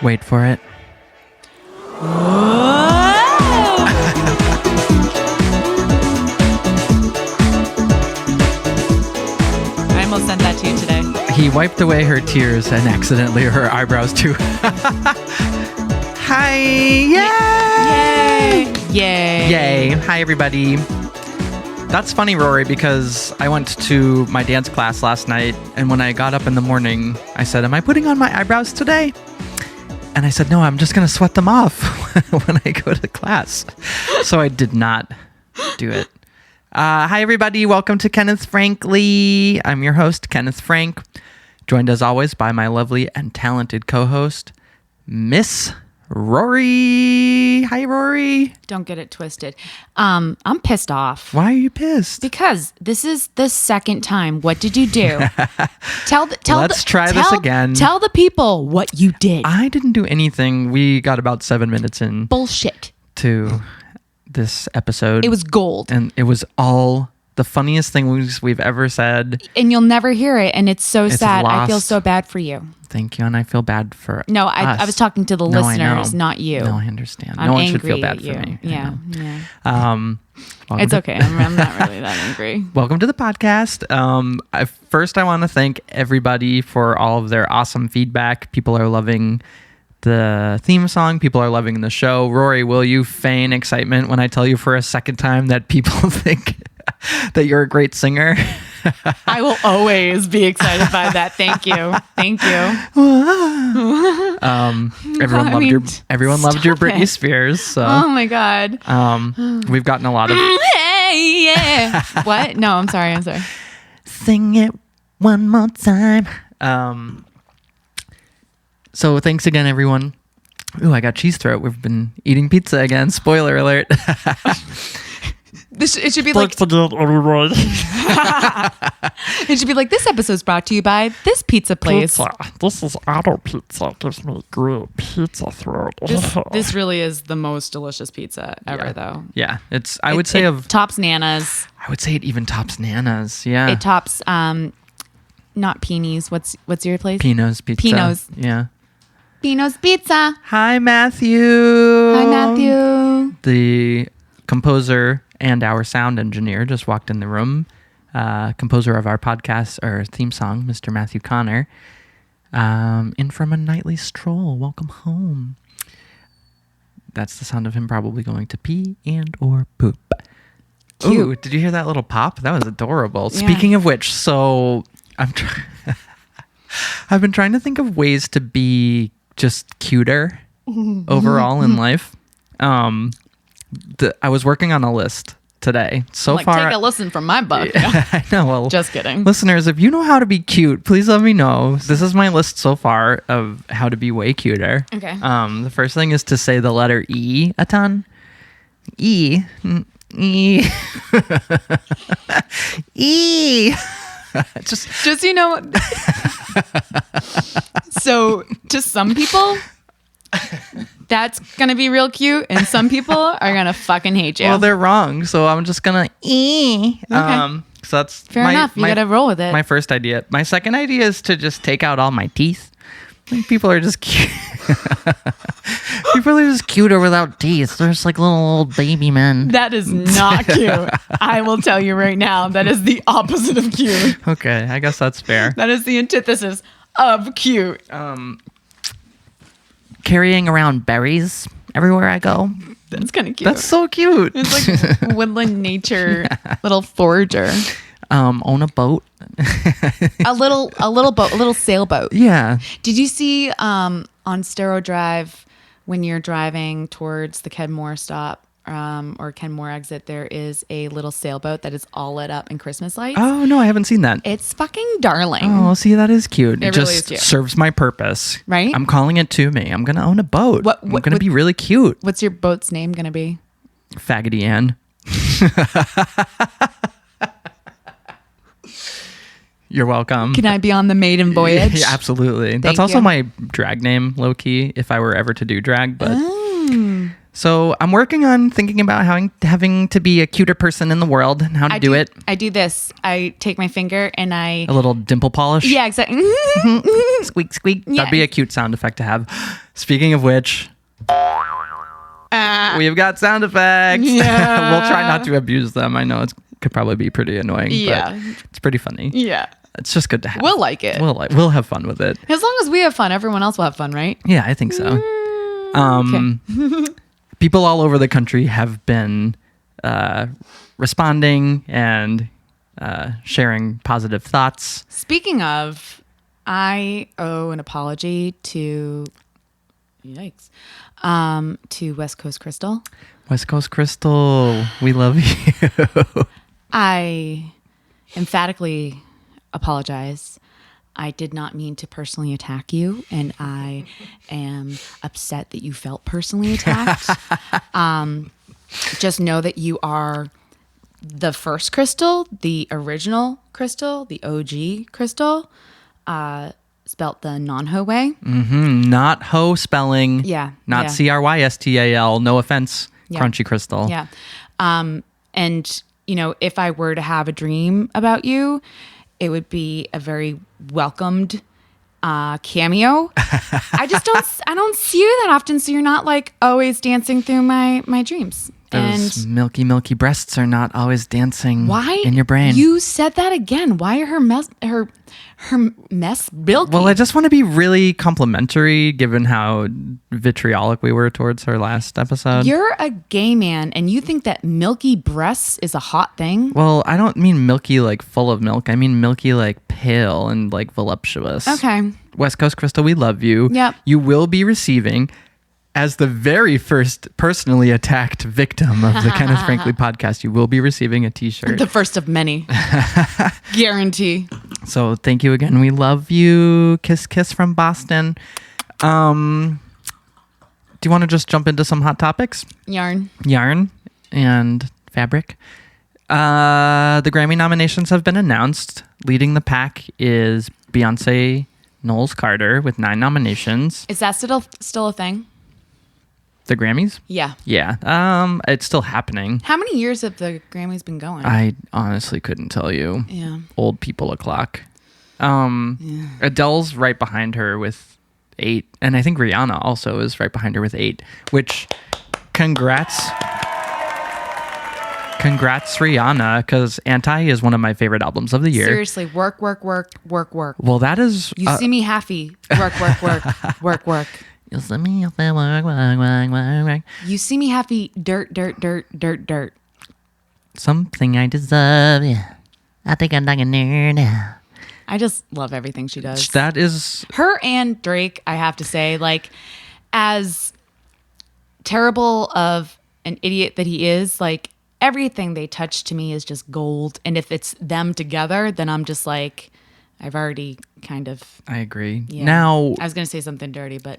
Wait for it. I almost sent that to you today. He wiped away her tears and accidentally her eyebrows too. Hi! Yay! Yay! Yay! Hi, everybody. That's funny, Rory, because I went to my dance class last night, and when I got up in the morning, I said, "Am I putting on my eyebrows today?" And I said, "No, I'm just going to sweat them off when I go to class." So I did not do it. Hi, everybody. Welcome to Kenneth Frankly. I'm your host, Kenneth Frank, joined as always by my lovely and talented co-host, Miss Rory. Hi, Rory. Don't get it twisted. I'm pissed off. Why are you pissed? Because this is the second time. What did you do? Let's try this again. Tell the people what you did. I didn't do anything. We got about 7 minutes in Bullshit. to this episode. It was gold. And it was all the funniest things we've ever said. And you'll never hear it. And it's so sad. Lost. I feel so bad for you. Thank you. And I feel bad for No, us. I was talking to the No, I listeners, know. not you. No, I understand. I'm No one should feel angry bad at for you. me. Yeah. Welcome It's to- okay. I'm not really that angry. Welcome to the podcast. First, I want to thank everybody for all of their awesome feedback. People are loving the theme song. People are loving the show. Rory, will you feign excitement when I tell you for a second time that people think that you're a great singer? I will always be excited by that. Thank you. Thank you. Everyone loved your stop Britney it. Spears. So Oh my God. we've gotten a lot of Hey, yeah. What? No, I'm sorry. sing it one more time. So thanks again, everyone. Ooh, I got cheese throat. We've been eating pizza again. Spoiler alert. It should be like it should be like, this episode's brought to you by this pizza place. Pizza. This is Auto Pizza. Gives me great pizza throat. This really is the most delicious pizza ever, though. Yeah, it's. I would say it tops Nana's. I would say it even tops Nana's. Yeah, It tops not Pino's. What's your place? Pino's Pizza. Pino's. Yeah. Pino's Pizza. Hi, Matthew. Hi, Matthew. The composer and our sound engineer just walked in the room. Composer of our podcast or theme song, Mr. Matthew Connor, in from a nightly stroll. Welcome home. That's the sound of him probably going to pee and or poop. Cute. Ooh, did you hear that little pop? That was adorable. Yeah. Speaking of which, so I've been trying to think of ways to be just cuter overall in life. I was working on a list today. So far, take a listen from my book. I know. Well, Just kidding. listeners, if you know how to be cute, please let me know. This is my list so far of how to be way cuter. Okay. The first thing is to say the letter E a ton. E. E. E. Just so to some people that's gonna be real cute, and some people are gonna fucking hate you. Well, they're wrong, so I'm just gonna E. Okay. So that's Fair enough. You gotta roll with it. My first idea. My second idea is to just take out all my teeth. I think people are just cute. People are just cuter without teeth. They're just like little old baby men. That is not cute. I will tell you right now, that is the opposite of cute. Okay, I guess that's fair. That is the antithesis of cute. Carrying around berries everywhere I go. That's kind of cute. That's so cute. It's like woodland nature, little forager. Own a boat. A little boat, a little sailboat. Yeah. Did you see on Stero Drive when you're driving towards the Kenmore stop or Kenmore exit, there is a little sailboat that is all lit up in Christmas lights? Oh, no, I haven't seen that. It's fucking darling. Oh, see, that is cute. It It really just is cute. serves my purpose. Right? I'm calling it to me. I'm going to own a boat. I'm going to what- be really cute. What's your boat's name going to be? Faggoty Ann. You're welcome. Can I be on the maiden voyage? Yeah, absolutely. That's Thank also you. my drag name, low key, if I were ever to do drag. But So I'm working on thinking about having to be a cuter person in the world and how to do it. I do this. I take my finger and A little dimple polish. Yeah, exactly. Squeak, squeak. Yeah. That'd be a cute sound effect to have. Speaking of which, we've got sound effects. Yeah. We'll try not to abuse them. I know it could probably be pretty annoying, Yeah. but it's pretty funny. Yeah. It's just good to have. We'll like it. We'll have fun with it. As long as we have fun, everyone else will have fun, right? Yeah, I think so. Okay. People all over the country have been responding and sharing positive thoughts. Speaking of, I owe an apology to West Coast Christal. West Coast Christal, we love you. I emphatically apologize. I did not mean to personally attack you, and I am upset that you felt personally attacked. Just know that you are the first Christal, the original Christal, the OG Christal, spelt the non-ho way. Not ho spelling. Yeah. Not yeah. Crystal. No offense, Yeah. Crunchy Crystal. Yeah. And, if I were to have a dream about you, it would be a very welcomed cameo. I don't see you that often, so you're not like always dancing through my dreams. Those And milky breasts are not always dancing why in your brain. You said that again. Why are her mess milky? Well, I just want to be really complimentary given how vitriolic we were towards her last episode. You're a gay man and you think that milky breasts is a hot thing? Well, I don't mean milky like full of milk. I mean milky like pale and like voluptuous. Okay. West Coast Crystal, we love you. Yep. You will be receiving, as the very first personally attacked victim of the Kenneth Frankly podcast, you will be receiving a t-shirt. The first of many. Guarantee. So thank you again. We love you. Kiss, kiss from Boston. Do you want to just jump into some hot topics? Yarn and fabric. The Grammy nominations have been announced. Leading the pack is Beyonce Knowles Carter with 9 nominations. Is that still a thing? The Grammys? Yeah. Yeah. It's still happening. How many years have the Grammys been going? I honestly couldn't tell you. Yeah. Old people o'clock. Adele's right behind her with 8. And I think Rihanna also is right behind her with 8. Which, congrats Rihanna, because Anti is one of my favorite albums of the year. Seriously, work. Well, that is... You see me happy. Work. You see me happy, work. You see me happy. Dirt. Something I deserve, yeah. I think I'm like a nerd now. I just love everything she does. That is... Her and Drake, I have to say, like, as terrible of an idiot that he is, like, everything they touch to me is just gold. And if it's them together, then I'm just like, I've already kind of... I agree. Yeah. Now... I was going to say something dirty, but...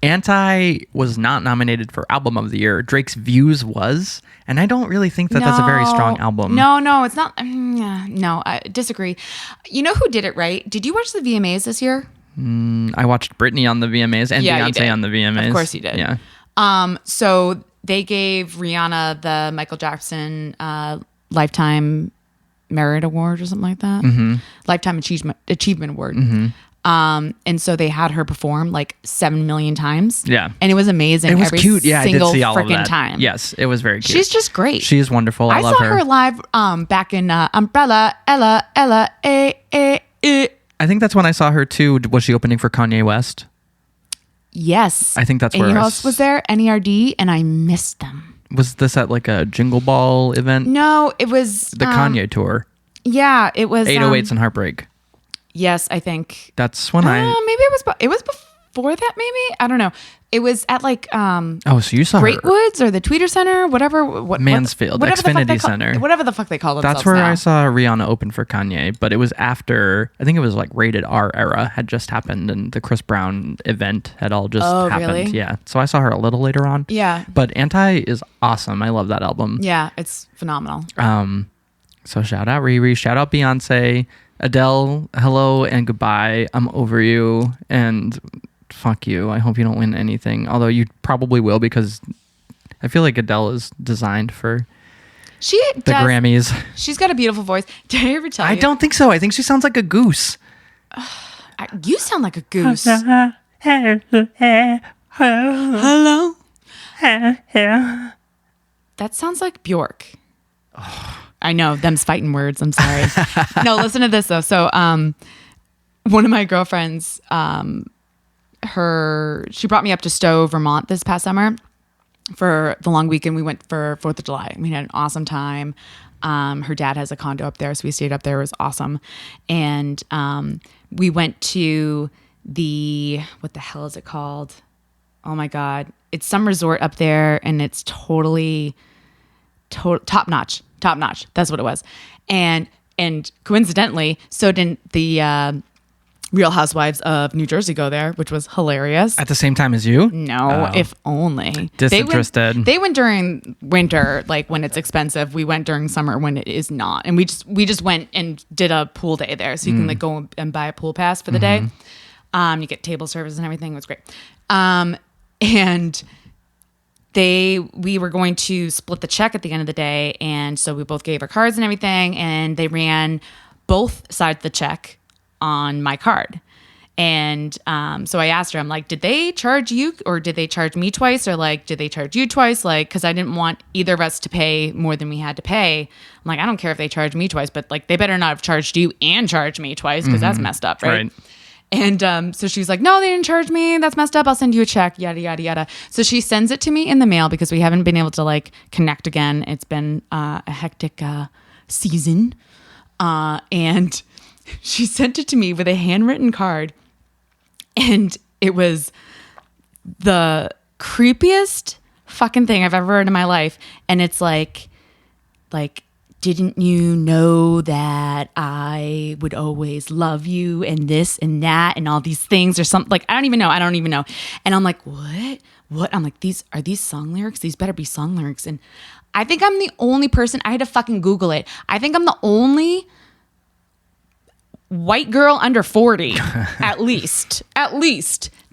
Anti was not nominated for Album of the Year. Drake's Views was. And I don't really think that's a very strong album. No, it's not. No, I disagree. You know who did it right? Did you watch the VMAs this year? I watched Britney on the VMAs and Yeah, you Beyonce did. on the VMAs. Of course you did. Yeah. So they gave Rihanna the Michael Jackson Lifetime Merit Award or something like that. Mm-hmm. Lifetime Achievement Award. Mm-hmm. And so they had her perform like 7 million times. Yeah. And it was amazing. It was every cute. Yeah, I did single see all of freaking that. time. Yes, it was very cute. She's just great. She's wonderful. I love saw her live back in Umbrella, Ella, I think that's when I saw her too. Was she opening for Kanye West? Yes. I think that's and where who I else was there? NERD, and I missed them. Was this at like a Jingle Ball event? No, it was The Kanye tour. Yeah, it was 808s and Heartbreak. Yes, I think. That's when maybe it was before that. Maybe I don't know. It was at like Oh, so you saw Great her. Woods or the Tweeter Center, whatever. Mansfield, whatever the fuck Xfinity they call- Center. Whatever the fuck they call themselves. That's where now. I saw Rihanna open for Kanye, but it was after, I think it was like Rated R era had just happened and the Chris Brown event had all just happened. Really? Yeah. So I saw her a little later on. Yeah. But Anti is awesome. I love that album. Yeah, it's phenomenal. So shout out Riri, shout out Beyonce, Adele, hello and goodbye. I'm over you. And fuck you. I hope you don't win anything. Although you probably will, because I feel like Adele is designed for the Grammys. She's got a beautiful voice. Did I ever tell you? I don't think so. I think she sounds like a goose. You sound like a goose. Hello. That sounds like Bjork. I know, them's fighting words. I'm sorry. No, listen to this though. So, one of my girlfriends, she brought me up to Stowe, Vermont this past summer for the long weekend. We went for 4th of July. We had an awesome time. Her dad has a condo up there, so we stayed up there. It was awesome. And we went to what the hell is it called? Oh my God. It's some resort up there, and it's totally top notch. That's what it was. And coincidentally, so didn't the Real Housewives of New Jersey go there, which was hilarious. At the same time as you? No, if only. Disinterested. They went during winter, like when it's expensive. We went during summer when it is not. And we just went and did a pool day there. So you can like go and buy a pool pass for the day. You get table service and everything. It was great. And we were going to split the check at the end of the day. And so we both gave our cards and everything. And they ran both sides of the check on my card. And so I asked her, I'm like, did they charge you, or did they charge me twice, or like, did they charge you twice? Like, because I didn't want either of us to pay more than we had to pay. I'm like, I don't care if they charged me twice, but like, they better not have charged you and charged me twice, because that's messed up, right? And so she's like, no, they didn't charge me. That's messed up. I'll send you a check, yada, yada, yada. So she sends it to me in the mail, because we haven't been able to like connect again. It's been a hectic season. And she sent it to me with a handwritten card. And it was the creepiest fucking thing I've ever heard in my life. And it's like, didn't you know that I would always love you and this and that and all these things or something? Like, I don't even know. And I'm like, what? I'm like, are these song lyrics? These better be song lyrics. And I think I'm the only person, I had to fucking Google it. I think I'm the only white girl under 40, at least,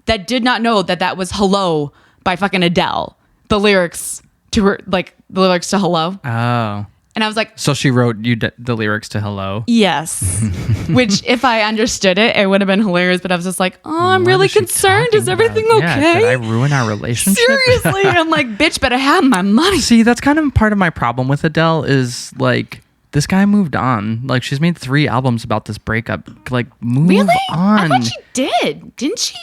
that did not know that was Hello by fucking Adele. The lyrics to her, like the lyrics to Hello. Oh. And I was like, so she wrote you the lyrics to Hello? Yes. Which, if I understood it, it would have been hilarious. But I was just like, oh, I'm really concerned. Is everything okay? Yeah, did I ruin our relationship? Seriously. I'm like, bitch, better have my money. See, that's kind of part of my problem with Adele is like, this guy moved on. Like, she's made 3 albums about this breakup. Like, move on. I thought she did. Didn't she?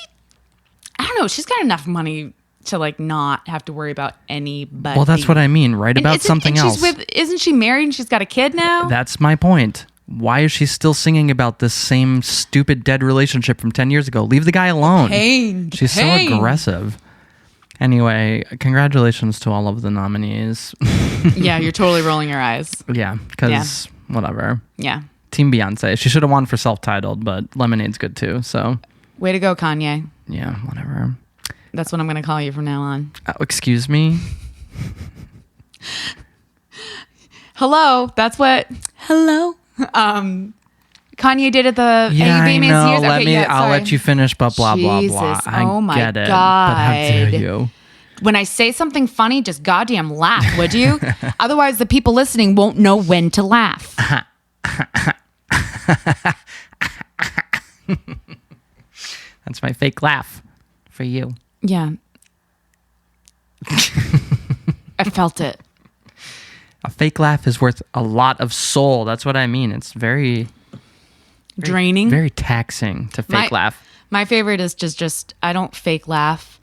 I don't know. She's got enough money to like not have to worry about anybody. Well, that's what I mean. Write about something else. Isn't she married and she's got a kid now? That's my point. Why is she still singing about this same stupid dead relationship from 10 years ago? Leave the guy alone. She's so aggressive. Anyway, congratulations to all of the nominees. Yeah, you're totally rolling your eyes. Yeah, because whatever. Yeah. Team Beyonce. She should have won for self-titled, but Lemonade's good too. So. Way to go, Kanye. Yeah, whatever. That's what I'm going to call you from now on. Excuse me? Hello. That's what... Hello. Kanye did at the AVMAs years. I'll let you finish, but blah, blah, blah. Oh my get it, God. but how dare you? When I say something funny, just goddamn laugh, would you? Otherwise, the people listening won't know when to laugh. That's my fake laugh for you. Yeah. I felt it. A fake laugh is worth a lot of soul. That's what I mean. It's very draining, very taxing to fake laugh. My favorite is just I don't fake laugh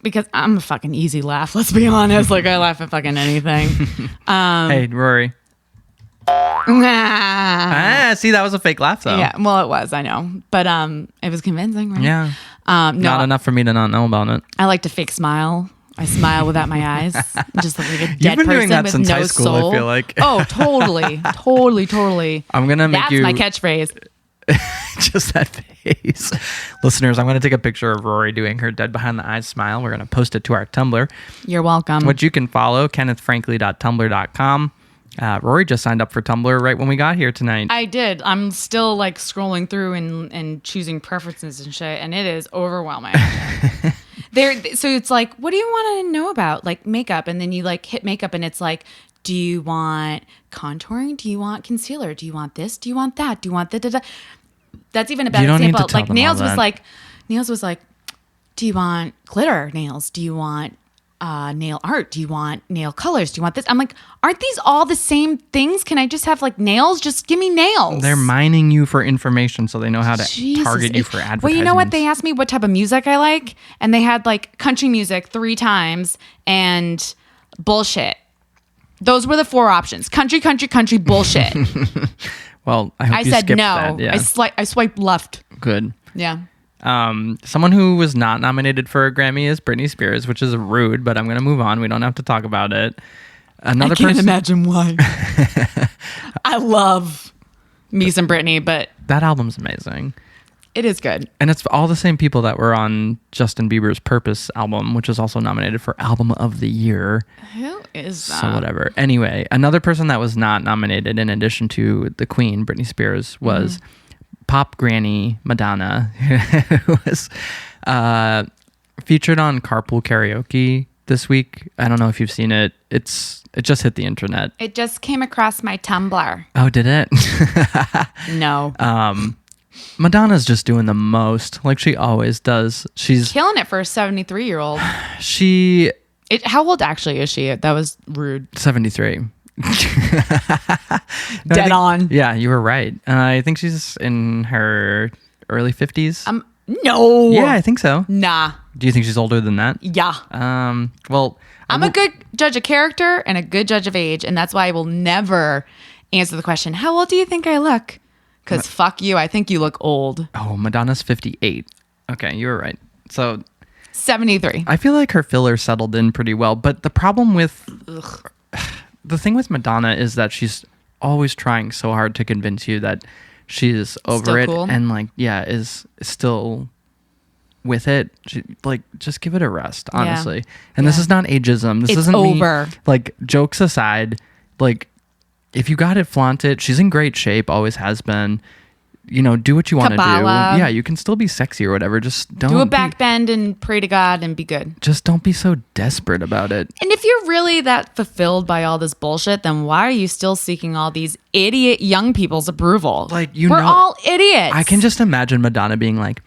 because I'm a fucking easy laugh. Let's be honest. Like, I laugh at fucking anything. Hey, Rory. See, that was a fake laugh though. Yeah, well, it was, I know, but it was convincing, right? Yeah. No, not enough for me to not know about it. I like to fake smile. I smile without my eyes, just like a dead You've been doing that person since with high no school. soul. I feel like. Oh, totally. I'm gonna make That's my catchphrase. Just that face. Listeners, I'm gonna take a picture of Rory doing her dead behind the eyes smile. We're gonna post it to our Tumblr. You're welcome. Which you can follow, kennethfrankly.tumblr.com. Rory just signed up for Tumblr right when we got here tonight. I did. I'm still like scrolling through and choosing preferences and shit, and it is overwhelming. So it's like, what do you want to know about? Like makeup, and then you like hit makeup, and it's like, do you want contouring? Do you want concealer? Do you want this? Do you want that? Do you want da? That's even a bad example. Like nails was like, do you want glitter nails? Do you want nail art? Do you want nail colors? Do you want this? I'm like, aren't these all the same things? Can I just have like nails? Just give me nails. They're mining you for information so they know how to target you for advertisements. Well, you know what? They asked me what type of music I like, and they had like country music 3 times and bullshit. Those were the 4 options. Country, bullshit. Well, I said skipped no. that. Yeah. I swiped left. Good. Yeah. Someone who was not nominated for a Grammy is Britney Spears, which is rude, but I'm going to move on. We don't have to talk about it. I can't imagine why. I love me some Britney, but that album's amazing. It is good. And it's all the same people that were on Justin Bieber's Purpose album, which is also nominated for Album of the Year. Who is that? So whatever. Anyway, another person that was not nominated in addition to the Queen, Britney Spears, was pop granny Madonna, who was featured on Carpool Karaoke this week. I don't know if you've seen it. It just hit the internet. It just came across my Tumblr. Oh, did it? No. Madonna's just doing the most, like she always does. She's killing it for a 73-year-old. How old actually is she? That was rude. 73. Dead on. Yeah, you were right. I think she's in her early 50s. No. Yeah, I think so. Nah. Do you think she's older than that? Yeah. Well, I'm a good judge of character and a good judge of age, and that's why I will never answer the question, how old do you think I look? Because fuck you, I think you look old. Oh, Madonna's 58. Okay, you were right. So 73. I feel like her filler settled in pretty well, but the problem with the thing with Madonna is that she's always trying so hard to convince you that she's over still it cool. and like is still with it. Just give it a rest, honestly. Yeah. And this is not ageism. This isn't over. Me, like, jokes aside, like, if you got it, flaunt it. She's in great shape, always has been. You know, do what you want to do. Yeah, you can still be sexy or whatever. Just don't do a back bend and pray to God and be good. Just don't be so desperate about it. And if you're really that fulfilled by all this bullshit, then why are you still seeking all these idiot young people's approval? Like, we're all idiots. I can just imagine Madonna being like,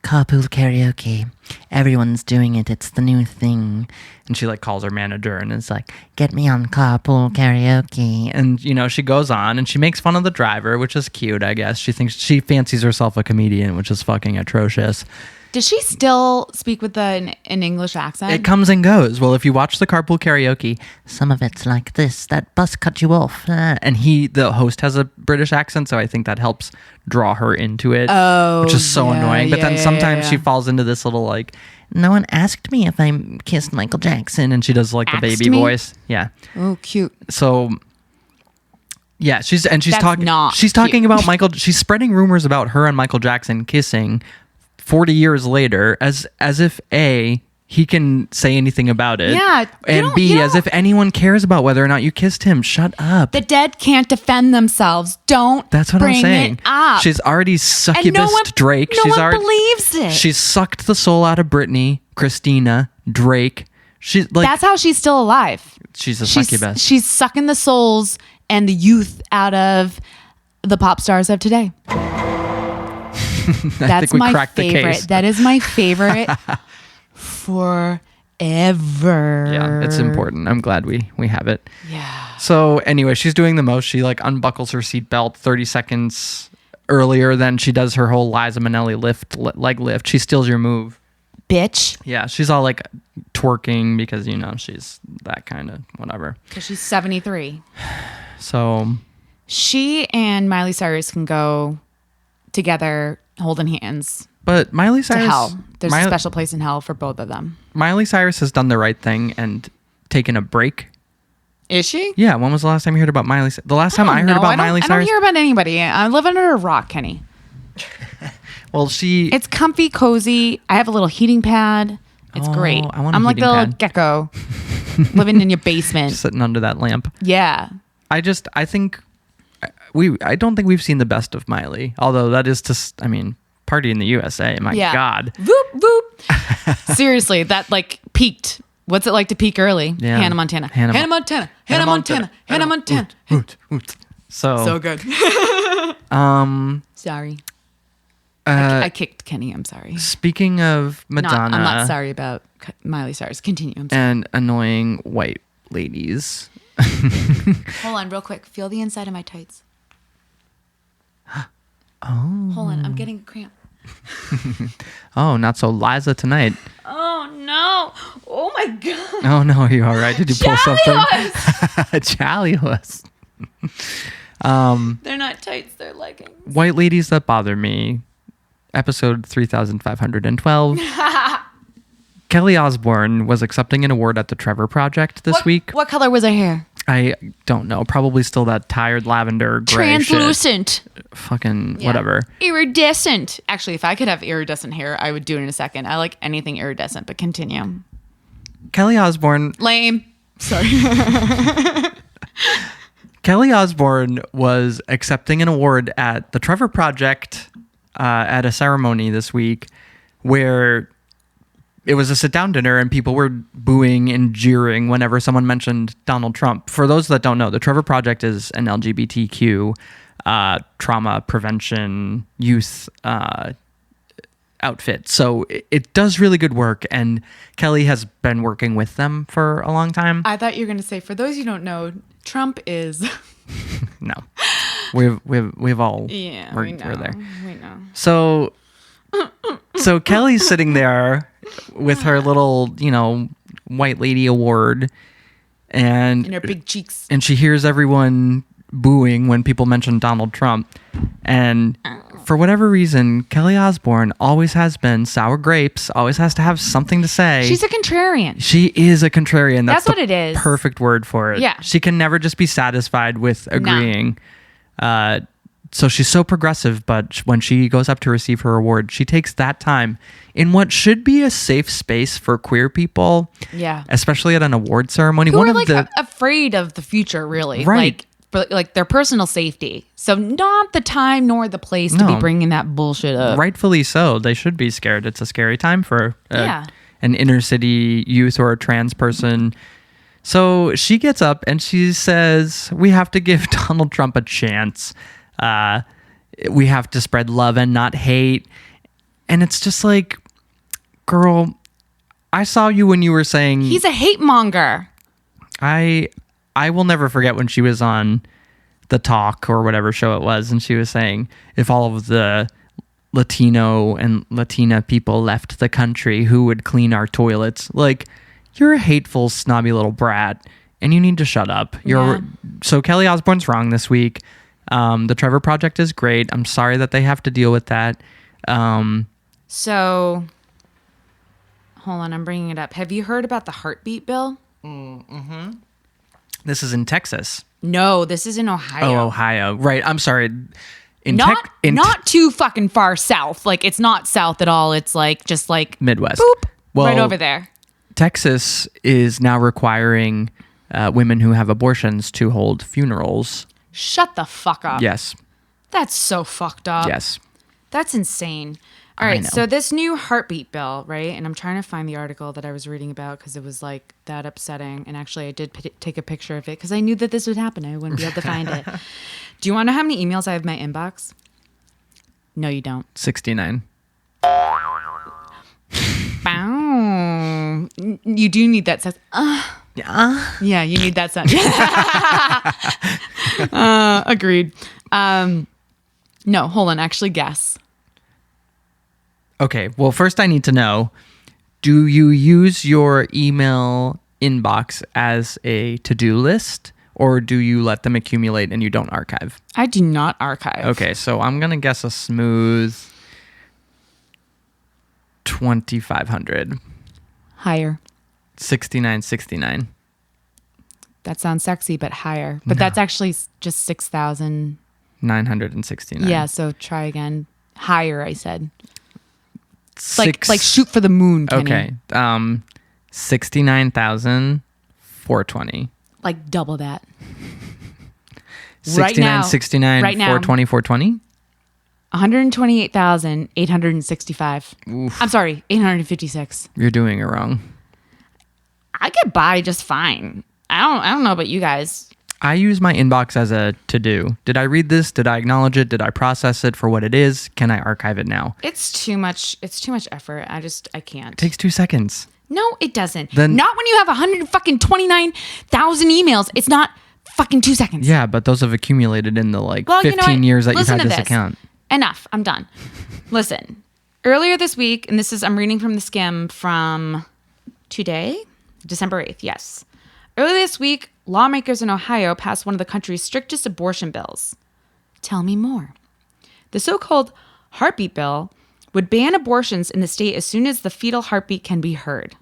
carpool karaoke. Everyone's doing it. It's the new thing. And she like calls her manager and is like, get me on carpool karaoke. And, you know, she goes on and she makes fun of the driver, which is cute, I guess. She fancies herself a comedian, which is fucking atrocious. Does she still speak with an English accent? It comes and goes. Well, if you watch the carpool karaoke, some of it's like this. That bus cut you off. And the host has a British accent, so I think that helps draw her into it. Oh, which is so annoying. But then sometimes she falls into this little like, no one asked me if I kissed Michael Jackson. And she does like the baby voice. Yeah. Oh, cute. So... yeah, she's talking cute. about Michael. She's spreading rumors about her and Michael Jackson kissing 40 years later, as if A, he can say anything about it. Yeah. And B, as if anyone cares about whether or not you kissed him. Shut up. The dead can't defend themselves. Don't That's what bring I'm saying. It up. She's already succubused Drake. No one believes it. She's sucked the soul out of Britney, Christina, Drake. She's like, that's how she's still alive. She's a succubus. She's sucking the souls and the youth out of the pop stars of today. That's my favorite. That is my favorite forever. Yeah, it's important. I'm glad we have it. Yeah. So anyway, she's doing the most. She like unbuckles her seatbelt 30 seconds earlier than she does her whole Liza Minnelli leg lift. She steals your move. Bitch. Yeah, she's all like twerking because, you know, she's that kind of whatever. Because she's 73. So she and Miley Cyrus can go together holding hands. But Miley Cyrus... to hell. There's a special place in hell for both of them. Miley Cyrus has done the right thing and taken a break. Is she? Yeah, when was the last time you heard about Miley Cyrus? The last time I heard about Miley Cyrus... I don't hear about anybody. I live under a rock, Kenny. Well, it's comfy, cozy. I have a little heating pad. It's great. I want a I'm like the heating little pad. gecko living in your basement. Sitting under that lamp. Yeah. I think I don't think we've seen the best of Miley. Although that is just, I mean, Party in the USA. My God. Voop, voop. Seriously, that like peaked. What's it like to peak early? Yeah. Hannah Montana. Hannah Montana. Hannah Montana. Hannah Montana. So good. Sorry. I kicked Kenny. I'm sorry. Speaking of Madonna. I'm not sorry about Miley Cyrus. Continue. I'm sorry. And annoying white ladies. Hold on real quick. Feel the inside of my tights. Oh. Hold on. I'm getting a cramp. Oh, not so Liza tonight. Oh, no. Oh, my God. Oh, no. Are you all right? Did you pull something? Chalios. They're not tights. They're leggings. White ladies that bother me. Episode 3512. Kelly Osbourne was accepting an award at the Trevor Project this week. What color was her hair? I don't know. Probably still that tired lavender gray Translucent. Shit. Fucking whatever. Iridescent. Actually, if I could have iridescent hair, I would do it in a second. I like anything iridescent, but continue. Kelly Osbourne. Lame. Sorry. Kelly Osbourne was accepting an award at the Trevor Project at a ceremony this week where it was a sit-down dinner and people were booing and jeering whenever someone mentioned Donald Trump. For those that don't know, the Trevor Project is an LGBTQ trauma prevention youth outfit. So it does really good work, and Kelly has been working with them for a long time. I thought you were going to say, for those you don't know, Trump is... No. We've all we're there. We know. So Kelly's sitting there with her little, white lady award and her big cheeks. And she hears everyone booing when people mention Donald Trump. And for whatever reason, Kelly Osbourne always has been sour grapes, always has to have something to say. She's a contrarian. She is a contrarian. That's what it is. Perfect word for it. Yeah. She can never just be satisfied with agreeing. No. So she's so progressive, but when she goes up to receive her award, she takes that time in what should be a safe space for queer people. Yeah. Especially at an award ceremony. Who are afraid of the future, really. Right. Like their personal safety. So not the time nor the place to be bringing that bullshit up. Rightfully so. They should be scared. It's a scary time for an inner city youth or a trans person. So she gets up and she says, we have to give Donald Trump a chance. We have to spread love and not hate. And it's just like, girl, I saw you when you were saying... He's a hate monger. I will never forget when she was on The Talk or whatever show it was, and she was saying, if all of the Latino and Latina people left the country, who would clean our toilets? Like, you're a hateful, snobby little brat, and you need to shut up. So Kelly Osbourne's wrong this week. The Trevor Project is great. I'm sorry that they have to deal with that. So, hold on, I'm bringing it up. Have you heard about the heartbeat bill? Mm-hmm. This is in Texas. No, this is in Ohio. Oh, Ohio. Right. I'm sorry. Not too fucking far south. Like, it's not south at all. It's like, just like... Midwest. Boop. Well, right over there. Texas is now requiring women who have abortions to hold funerals. Shut the fuck up. Yes. That's so fucked up. Yes. That's insane. All right, so this new heartbeat bill, right? And I'm trying to find the article that I was reading about because it was like that upsetting. And actually, I did take a picture of it because I knew that this would happen. I wouldn't be able to find it. Do you want to know how many emails I have in my inbox? No, you don't. 69. Bow. You do need that sound. Yeah, you need that sound. Agreed. No, hold on. Actually, guess. Okay, well, first I need to know, do you use your email inbox as a to-do list, or do you let them accumulate and you don't archive? I do not archive. Okay, so I'm going to guess a smooth 2,500. Higher. 6969. That sounds sexy, but higher. But that's actually just 6,000. 969. Yeah, so try again. Higher, I said. Like shoot for the moon, Kenny. Okay. 69,420. Like double that. right now, 69, right now, 420, 420. 128,865. I'm sorry, 856. You're doing it wrong. I get by just fine. I don't know about you guys. I use my inbox as a to-do. Did I read this? Did I acknowledge it? Did I process it for what it is? Can I archive it now? It's too much effort. I can't. It takes 2 seconds. No, it doesn't. Then- not when you have 129,000 emails. It's not fucking 2 seconds. Yeah, but those have accumulated in the 15 years that Listen you've had to this account. Enough. I'm done. Listen. Earlier this week, and I'm reading from the Skim from today, December 8th. Yes. Earlier this week, lawmakers in Ohio passed one of the country's strictest abortion bills. Tell me more. The so-called heartbeat bill would ban abortions in the state as soon as the fetal heartbeat can be heard.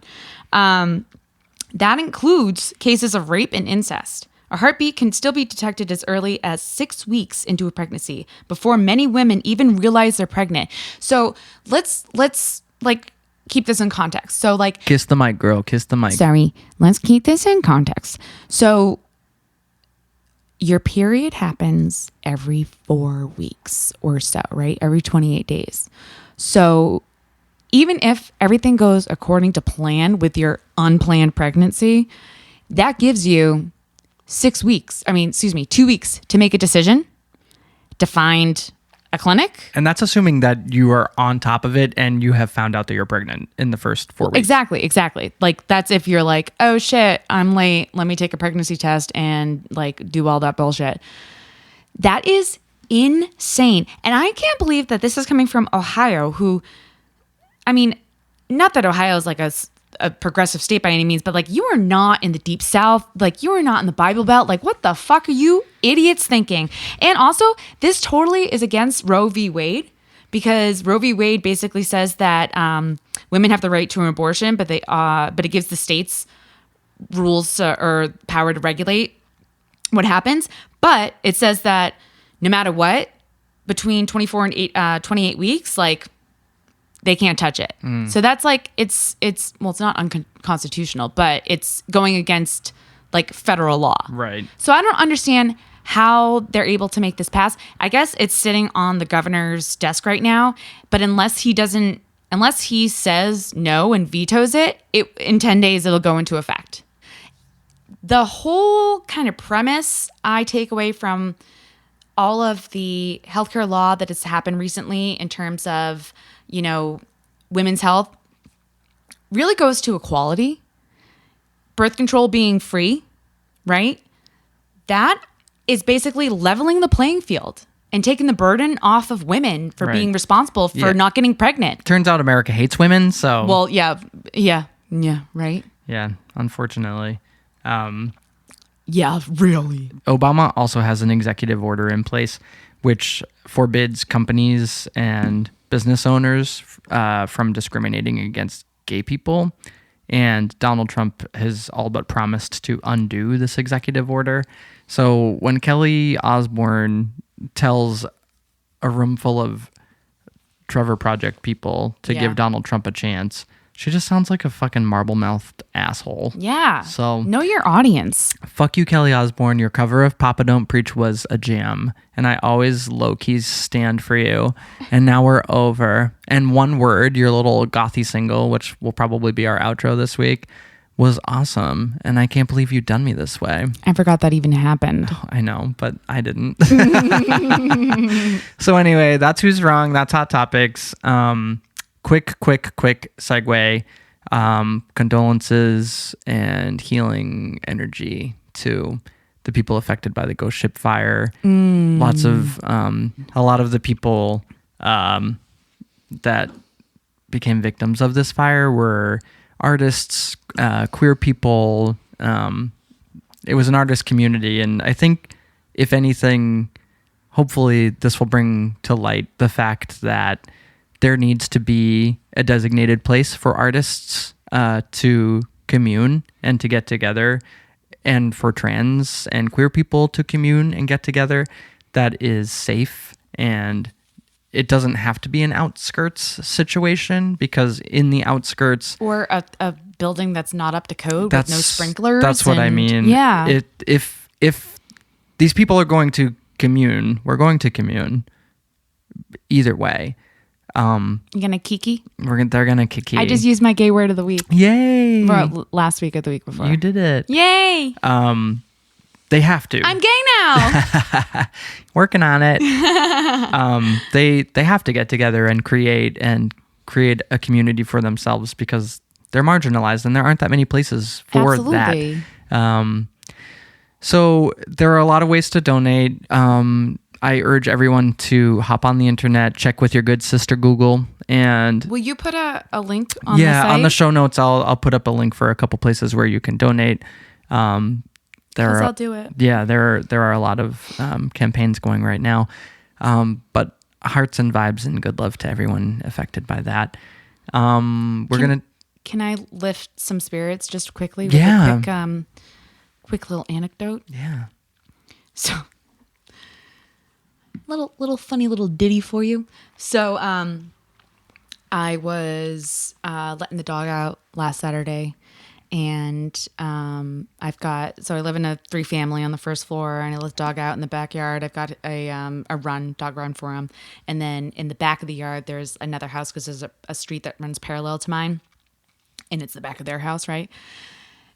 That includes cases of rape and incest. A heartbeat can still be detected as early as 6 weeks into a pregnancy before many women even realize they're pregnant. So let's keep this in context. So kiss the mic, girl. Kiss the mic. Sorry. Let's keep this in context. So your period happens every 4 weeks or so, right? Every 28 days. So even if everything goes according to plan with your unplanned pregnancy, that gives you 2 weeks to make a decision, to find a clinic. And that's assuming that you are on top of it and you have found out that you're pregnant in the first 4 weeks. Exactly. That's if you're like, oh shit, I'm late. Let me take a pregnancy test and do all that bullshit. That is insane. And I can't believe that this is coming from Ohio, who, not that Ohio is a progressive state by any means, but you are not in the deep South. You are not in the Bible Belt. What the fuck are you idiots thinking? And also, this totally is against Roe v. Wade, because Roe v. Wade basically says that women have the right to an abortion, but it gives the states rules or power to regulate what happens. But it says that no matter what, between 24 and 28 weeks, they can't touch it. So that's it's not unconstitutional, but it's going against federal law. Right. So I don't understand how they're able to make this pass. I guess it's sitting on the governor's desk right now, but unless he says no and vetoes it, in 10 days it'll go into effect. The whole kind of premise I take away from all of the healthcare law that has happened recently in terms of women's health really goes to equality. Birth control being free, right? That is basically leveling the playing field and taking the burden off of women for being responsible for not getting pregnant. Turns out America hates women, so... Well, yeah, right? Yeah, unfortunately. Yeah, really. Obama also has an executive order in place which forbids companies and business owners from discriminating against gay people. And Donald Trump has all but promised to undo this executive order. So when Kelly Osbourne tells a room full of Trevor Project people to give Donald Trump a chance, she just sounds like a fucking marble-mouthed asshole. Yeah. So know your audience. Fuck you, Kelly Osbourne. Your cover of Papa Don't Preach was a jam. And I always low-key stand for you. And now we're over. And One Word, your little gothy single, which will probably be our outro this week, was awesome. And I can't believe you've done me this way. I forgot that even happened. I know, but I didn't. So anyway, that's Who's Wrong. That's Hot Topics. Quick segue. Condolences and healing energy to the people affected by the ghost ship fire. Lots of a lot of the people that became victims of this fire were artists, queer people. It was an artist community, and I think if anything, hopefully this will bring to light the fact that there needs to be a designated place for artists to commune and to get together, and for trans and queer people to commune and get together that is safe. And it doesn't have to be an outskirts situation, because in the outskirts... Or a building that's not up to code with no sprinklers. That's what I mean. Yeah. If these people are going to commune. We're going to commune. Either way. You gonna kiki? They're gonna kiki. I just used my gay word of the week. Yay! For last week or the week before. You did it. Yay! They have to. I'm gay now. Working on it. They have to get together and create a community for themselves because they're marginalized and there aren't that many places for Absolutely. that. So there are a lot of ways to donate. I urge everyone to hop on the internet, check with your good sister Google, and will you put a link on the site? on the show notes, I'll put up a link for a couple places where you can donate. I'll do it. Yeah, there are a lot of campaigns going right now, but hearts and vibes and good love to everyone affected by that. Can I lift some spirits just quickly with a quick little anecdote? Yeah. So, little funny little ditty for you. So, I was letting the dog out last Saturday, and I live in a 3-family on the first floor, and I let the dog out in the backyard. I've got a dog run for him, and then in the back of the yard there's another house because there's a street that runs parallel to mine, and it's the back of their house, right?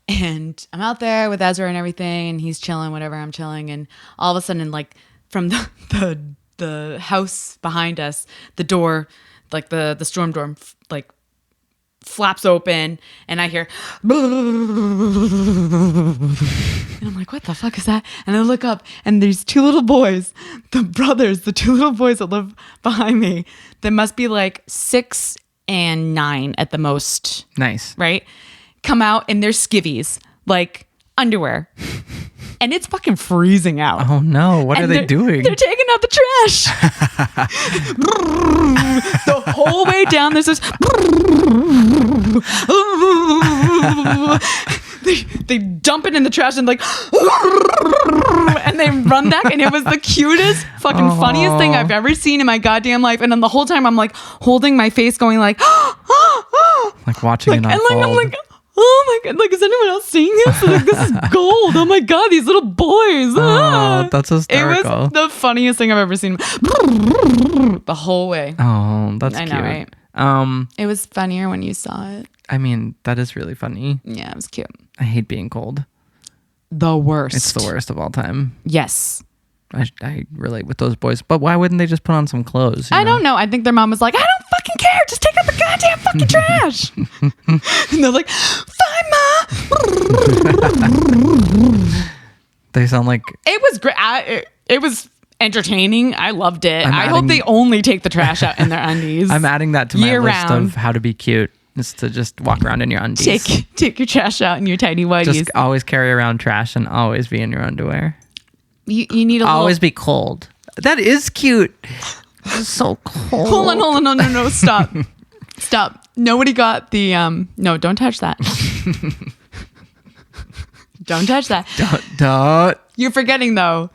And I'm out there with Ezra and everything, and he's chilling, whatever, I'm chilling, and all of a sudden, like, from the house behind us, the door, like the storm door, like, flaps open, and I hear, and I'm like, what the fuck is that? And I look up, and there's 2 little boys, the 2 little boys that live behind me, that must be like 6 and 9 at the most. Nice. Right? Come out in their skivvies, like underwear. And it's fucking freezing out. Oh no, what are they doing? They're taking out the trash. The whole way down there's this they dump it in the trash and like and they run back, and it was the cutest fucking funniest thing I've ever seen in my goddamn life. And then the whole time I'm like holding my face going like like watching it unfold. And like I'm like, oh my god, like, is anyone else seeing this? Like, this is gold. Oh my god, these little boys. Oh, that's hysterical. It was the funniest thing I've ever seen. The whole way. Oh, that's I cute. know, right? It was funnier when you saw it. I mean, that is really funny. Yeah, it was cute. I hate being cold. The worst. It's the worst of all time. Yes. I relate with those boys, but why wouldn't they just put on some clothes? I don't know. I think their mom was like, I don't fucking care. Just take out the goddamn fucking trash. And they're like, fine, ma. They sound like... It was great. It was entertaining. I loved it. I hope they only take the trash out in their undies. I'm adding that to my year list round. of how to be cute, is to just walk around in your undies. Take your trash out in your tiny whities. Just always carry around trash and always be in your underwear. You need a always be cold. That is cute. It's so cold. Hold on. No. Stop. Stop. Nobody got the, no, don't touch that. Don't touch that. Don't. You're forgetting, though.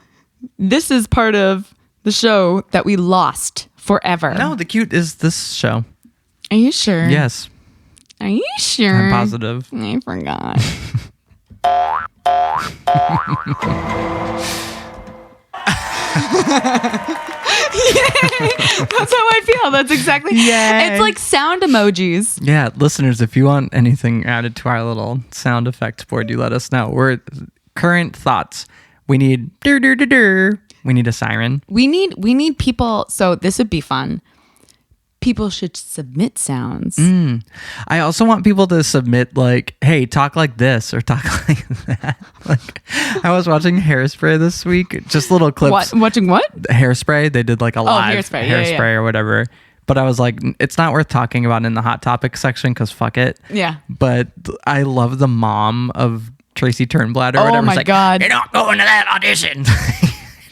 This is part of the show that we lost forever. No, the cute is this show. Are you sure? Yes. Are you sure? I'm positive. I forgot. That's how I feel. That's exactly. Yay. It's like sound emojis. Yeah, listeners, if you want anything added to our little sound effect board, you let us know. We're current thoughts. We need we need a siren. We need people. So this would be fun. People should submit sounds. I also want people to submit like, hey, talk like this or talk like that. Like, I was watching Hairspray this week, just little clips. Watching what? Hairspray. They did like a live Hairspray, Hairspray yeah. or whatever. But I was like, it's not worth talking about in the hot topic section because fuck it. Yeah. But I love the mom of Tracy Turnblad or whatever. Oh my like, God. You're not going to that audition.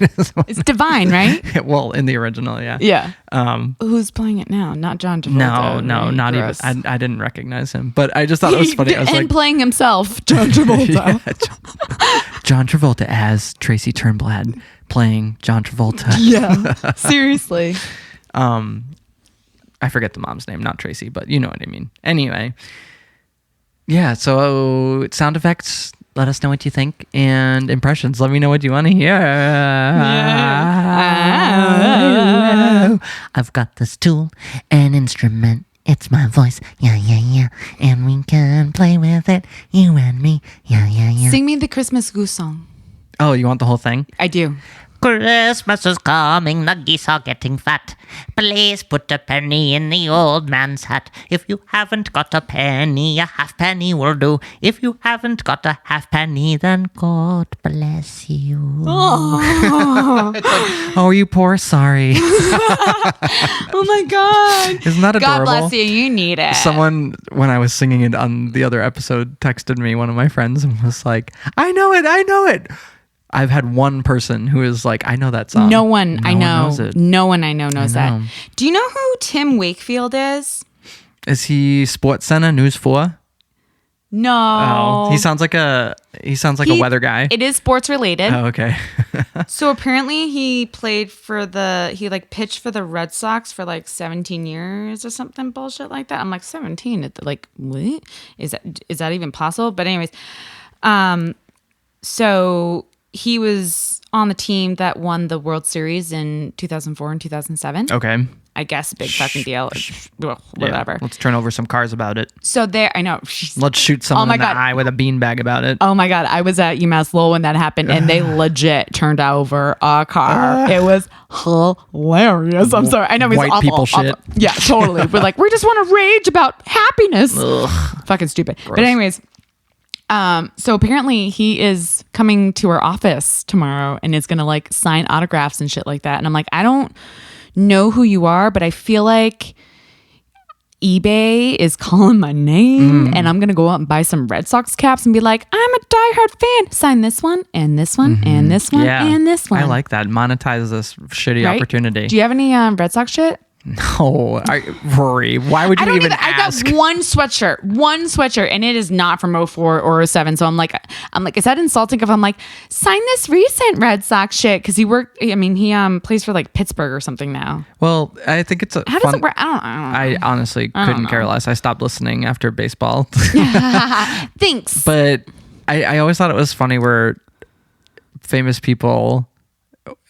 It's Divine, right? Well, in the original, yeah. Yeah. Who's playing it now? Not John Travolta. No, right? not Gross. even. I didn't recognize him, but I just thought it was funny. I was and like, playing himself, John Travolta. John Travolta as Tracy Turnblad playing John Travolta. Yeah, seriously. I forget the mom's name, not Tracy, but you know what I mean. Anyway, yeah. So sound effects. Let us know what you think. And impressions. Let me know what you want to hear. I've got this tool, an instrument. It's my voice. Yeah, yeah, yeah. And we can play with it. You and me. Yeah, yeah, yeah. Sing me the Christmas goose song. Oh, you want the whole thing? I do. Christmas is coming, the geese are getting fat. Please put a penny in the old man's hat. If you haven't got a penny, a halfpenny will do. If you haven't got a halfpenny, then God bless you. Oh, you poor sorry. Oh my God. Isn't that adorable? God bless you. You need it. Someone, when I was singing it on the other episode, texted me, one of my friends, and was like, I know it. I've had one person who is like, I know that song. No one I know. knows it. No one I know knows I know. that. Do you know who Tim Wakefield is? Is he Sports Center News 4? No. Oh, he sounds like a weather guy. It is sports related. Oh, okay. So apparently he played for pitched for the Red Sox for like 17 years or something bullshit like that. I'm like 17. Like, what? Is that even possible? But anyways, so he was on the team that won the World Series in 2004 and 2007. Okay. I guess big fucking deal. Whatever. Yeah, let's turn over some cars about it. So there, I know. Let's shoot someone my in the God. eye with a beanbag about it. Oh my God. I was at UMass Lowell when that happened and they legit turned over a car. It was hilarious. I'm sorry. I know it was White awful. people shit. Awful. Yeah, totally. We're like, we just want to rage about happiness. Fucking stupid. Gross. But anyways, so apparently he is coming to our office tomorrow and is going to like sign autographs and shit like that. And I'm like, I don't know who you are, but I feel like eBay is calling my name and I'm going to go out and buy some Red Sox caps and be like, I'm a diehard fan. Sign this one and this one and this one and this one. I like that. Monetize this shitty Right? opportunity. Do you have any Red Sox shit? No, Rory, why would you even ask? I got one sweatshirt, and it is not from 04 or 07. So I'm like, is that insulting if I'm like, sign this recent Red Sox shit? Because he plays for like Pittsburgh or something now. Well, I think it's How does it work? I don't know. I honestly couldn't care less. I stopped listening after baseball. Thanks. But I always thought it was funny where famous people,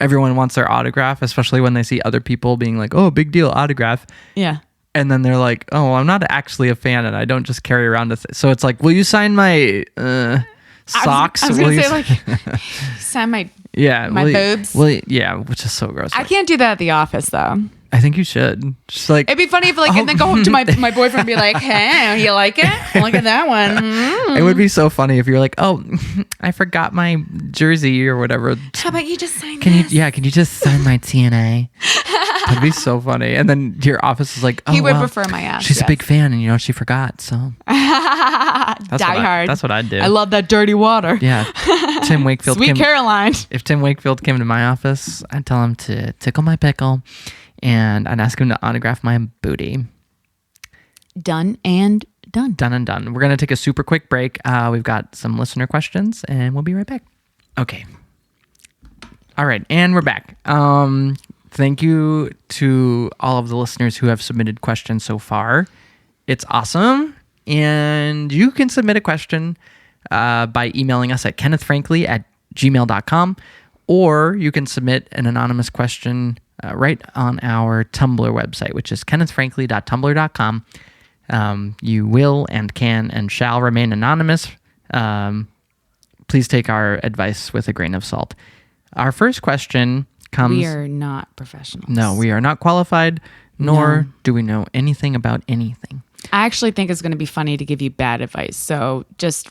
everyone wants their autograph, especially when they see other people being like, oh, big deal, autograph. Yeah. And then they're like, oh, well, I'm not actually a fan and I don't just carry around so it's like, will you sign my socks? I was Will going to you say like, sign my boobs. Yeah, which is so gross. I can't do that at the office though. I think you should. Just like, It'd be funny if like, and then go home to my boyfriend and be like, hey, you like it? Look at that one. it would be so funny if you're like, oh, I forgot my jersey or whatever. How about you just sign Can this? you just sign my TNA? That'd be so funny. And then your office is like, oh, He would well, prefer my ass. she's a big fan and she forgot. So Die hard. That's what I'd do. I love that dirty water. Yeah. Tim Wakefield Sweet Caroline. If Tim Wakefield came to my office, I'd tell him to tickle my pickle and I'd ask him to autograph my booty. Done and done. Done and done. We're going to take a super quick break. We've got some listener questions and we'll be right back. Okay. All right. And we're back. Thank you to all of the listeners who have submitted questions so far. It's awesome. And you can submit a question by emailing us at kennethfrankly@gmail.com, or you can submit an anonymous question right on our Tumblr website, which is kennethfrankly.tumblr.com. You will and can and shall remain anonymous. Please take our advice with a grain of salt. Our first question comes... We are not professionals. No, we are not qualified, nor do we know anything about anything. I actually think it's going to be funny to give you bad advice. So just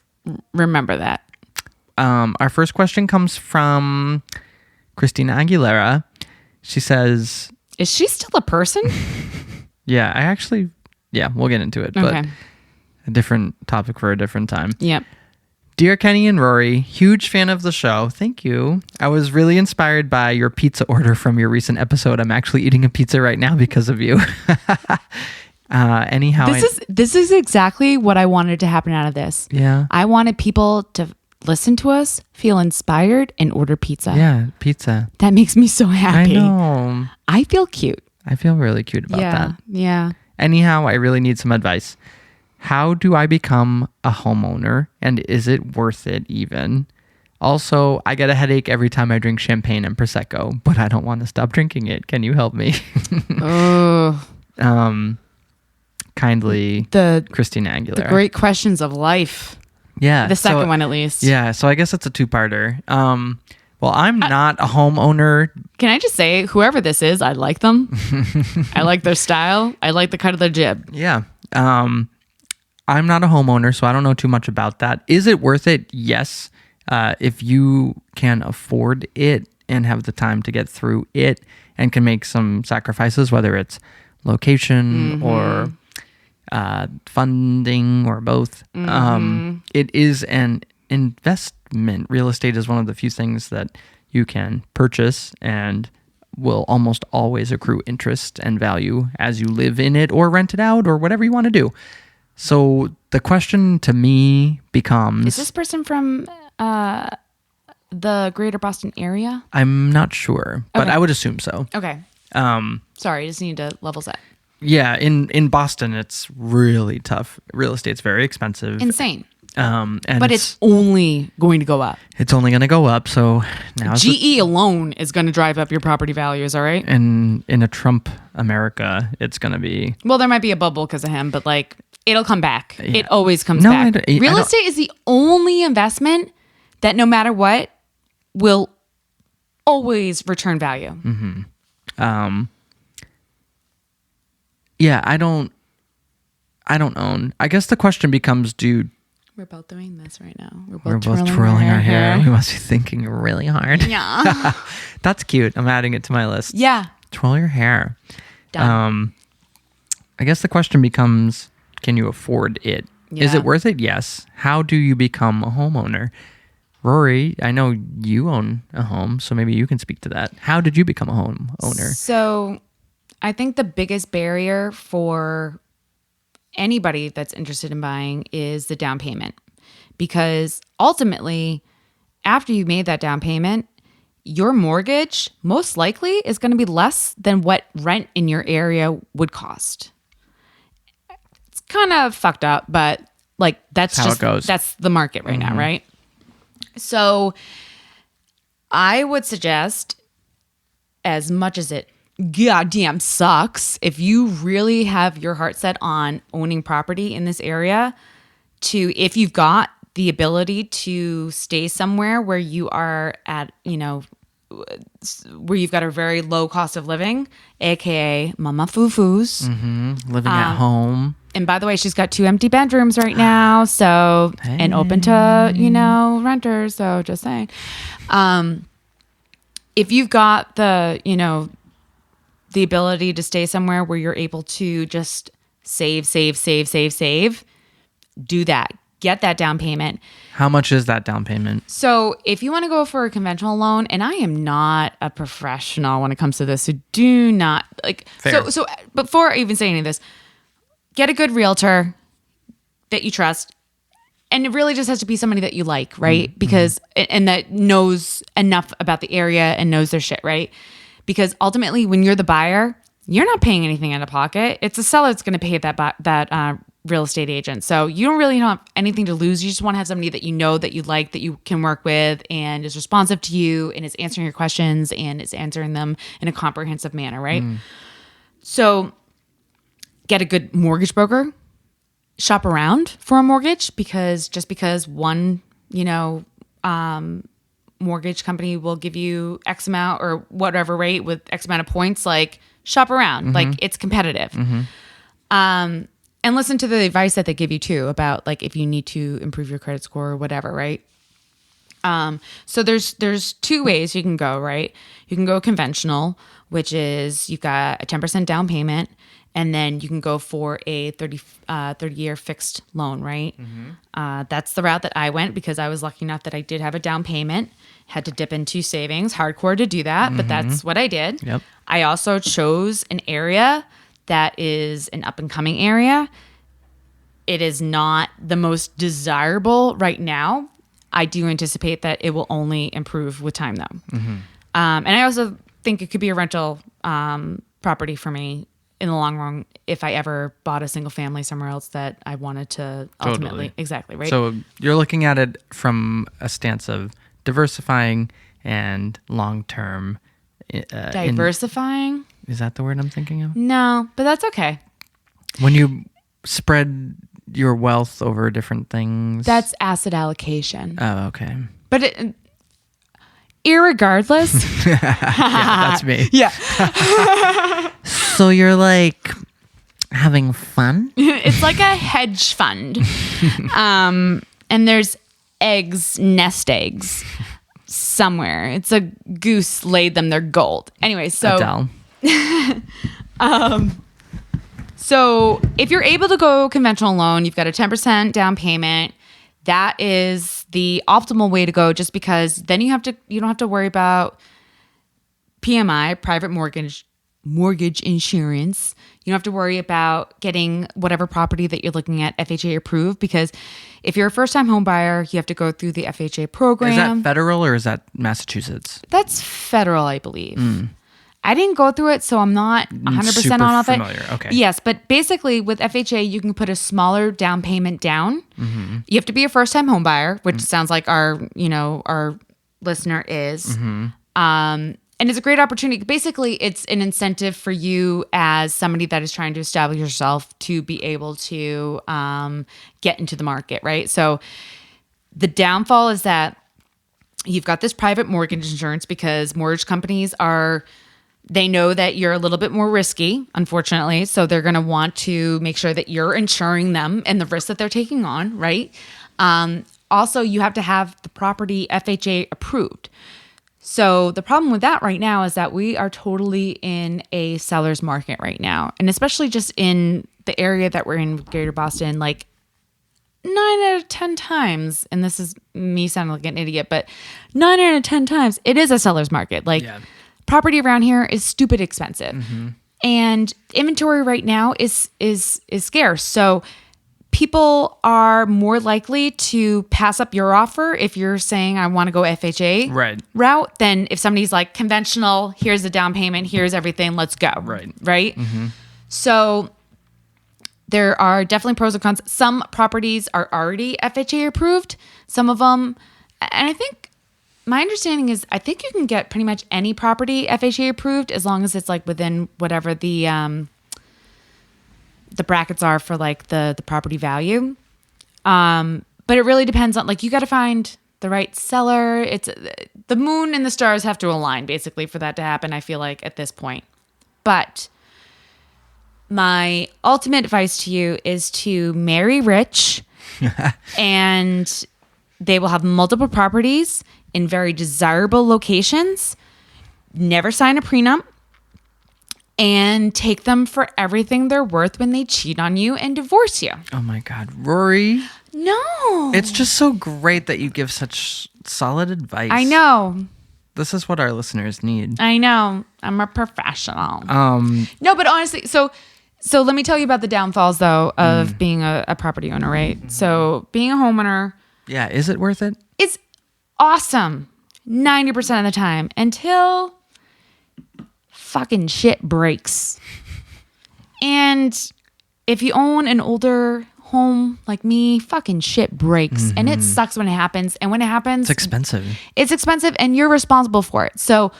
remember that. Our first question comes from Christina Aguilera. She says... Is she still a person? Yeah, we'll get into it. But Okay. a different topic for a different time. Yep. Dear Kenny and Rory, huge fan of the show. Thank you. I was really inspired by your pizza order from your recent episode. I'm actually eating a pizza right now because of you. Anyhow, This is exactly what I wanted to happen out of this. Yeah. I wanted people to listen to us, feel inspired, and order pizza. Yeah, pizza. That makes me so happy. I know. I feel cute. I feel really cute about that. Yeah. Anyhow, I really need some advice. How do I become a homeowner, and is it worth it even? Also, I get a headache every time I drink champagne and prosecco, but I don't want to stop drinking it. Can you help me? Kindly, Christina Aguilera. The great questions of life. Yeah, The second one, at least. Yeah, so I guess it's a two-parter. Well, I'm not a homeowner. Can I just say, whoever this is, I like them. I like their style. I like the cut of their jib. Yeah. I'm not a homeowner, so I don't know too much about that. Is it worth it? Yes. If you can afford it and have the time to get through it and can make some sacrifices, whether it's location or funding or both. It is an investment. Real estate is one of the few things that you can purchase and will almost always accrue interest and value as you live in it or rent it out or whatever you want to do. So the question to me becomes... Is this person from the greater Boston area? I'm not sure, but Okay. I would assume so. Okay. Sorry, I just need to level set. Yeah, in Boston, it's really tough. Real estate's very expensive. Insane. And But it's only going to go up. it's only going to go up. So now GE alone is going to drive up your property values, all right? in a Trump America, it's going to be... Well, there might be a bubble because of him, but like it'll come back. Yeah. It always comes No, back. I Real don't- estate is the only investment that no matter what will always return value. Yeah, I don't own. I guess the question becomes, dude, We're both doing this right now. we're both twirling our hair. We must be thinking really hard. Yeah. That's cute. I'm adding it to my list. Yeah. Twirl your hair. Done. I guess the question becomes, can you afford it? Is Yeah. it worth it? Yes. How do you become a homeowner? Rory, I know you own a home, so maybe you can speak to that. How did you become a homeowner? So I think the biggest barrier for anybody that's interested in buying is the down payment. Because ultimately, after you made that down payment, your mortgage most likely is going to be less than what rent in your area would cost. It's kind of fucked up, but like that's How just it goes. that's the market right now, right? So I would suggest, as much as it goddamn sucks, if you really have your heart set on owning property in this area, if you've got the ability to stay somewhere where you are at, where you've got a very low cost of living, aka mama foo-foos. Living at home. And by the way, she's got 2 empty bedrooms right now, so and open to, renters, so just saying. If you've got the ability to stay somewhere where you're able to just save, do that. Get that down payment. How much is that down payment? So if you want to go for a conventional loan, and I am not a professional when it comes to this, so do not Fair. So before I even say any of this, get a good realtor that you trust. And it really just has to be somebody that you like, right? Because, and that knows enough about the area and knows their shit, right? Because ultimately, when you're the buyer, you're not paying anything out of pocket. It's the seller that's going to pay that real estate agent. So you don't really have anything to lose. You just want to have somebody that you know, that you like, that you can work with, and is responsive to you, and is answering your questions, and is answering them in a comprehensive manner, right? So get a good mortgage broker. Shop around for a mortgage, because just because one, mortgage company will give you X amount or whatever rate with X amount of points, like shop around, like it's competitive. And listen to the advice that they give you too about like if you need to improve your credit score or whatever, right? So there's 2 ways you can go, right? You can go conventional, which is you've got a 10% down payment, and then you can go for a 30-year fixed loan, right? That's the route that I went, because I was lucky enough that I did have a down payment, had to dip into savings, hardcore to do that, but that's what I did. Yep. I also chose an area that is an up-and-coming area. It is not the most desirable right now. I do anticipate that it will only improve with time, though. And I also think it could be a rental property for me in the long run, if I ever bought a single family somewhere else that I wanted to ultimately, Totally. exactly, right? So you're looking at it from a stance of diversifying and long-term. Diversifying? Is that the word I'm thinking of? No, but that's okay. When you spread your wealth over different things. That's asset allocation. Oh, okay. But irregardless. Yeah, that's me. Yeah. So you're like having fun? It's like a hedge fund. And there's nest eggs somewhere. It's a goose laid them, they're gold. Anyway, so Adele. So if you're able to go conventional loan, you've got a 10% down payment. That is the optimal way to go, just because then you don't have to worry about PMI, private mortgage insurance. You don't have to worry about getting whatever property that you're looking at FHA approved, because if you're a first-time home buyer, you have to go through the FHA program. Is that federal or is that Massachusetts? That's federal, I believe. I didn't go through it, so I'm not 100% Super on all of it. familiar. Okay. Yes, but basically with FHA, you can put a smaller down payment down. You have to be a first-time home buyer, which sounds like our listener is. And it's a great opportunity. Basically, it's an incentive for you as somebody that is trying to establish yourself to be able to get into the market, right? So the downfall is that you've got this private mortgage insurance, because mortgage companies they know that you're a little bit more risky, unfortunately. So they're going to want to make sure that you're insuring them and the risk that they're taking on, right? Also, you have to have the property FHA approved. So the problem with that right now is that we are totally in a seller's market right now. And especially just in the area that we're in, Greater Boston, like 9 out of 10 times, and this is me sounding like an idiot, but 9 out of 10 times, it is a seller's market. Like, property around here is stupid expensive. And inventory right now is scarce. So people are more likely to pass up your offer if you're saying, I want to go FHA route, than if somebody's like, conventional, here's the down payment, here's everything, let's go. Right? So there are definitely pros and cons. Some properties are already FHA approved. Some of them, and I think my understanding is, I think you can get pretty much any property FHA approved as long as it's like within whatever the brackets are for like the property value. But it really depends on, like, you got to find the right seller. It's the moon and the stars have to align basically for that to happen, I feel like, at this point. But my ultimate advice to you is to marry rich and they will have multiple properties in very desirable locations. Never sign a prenup, and take them for everything they're worth when they cheat on you and divorce you. Oh my God, Rory. No. It's just so great that you give such solid advice. I know. This is what our listeners need. I know. I'm a professional. No, but honestly, so let me tell you about the downfalls though of being a property owner, right? So being a homeowner. Yeah, is it worth it? It's awesome 90% of the time until fucking shit breaks. And if you own an older home like me, fucking shit breaks. And it sucks when it happens. And when it happens, It's expensive. It's expensive and you're responsible for it. So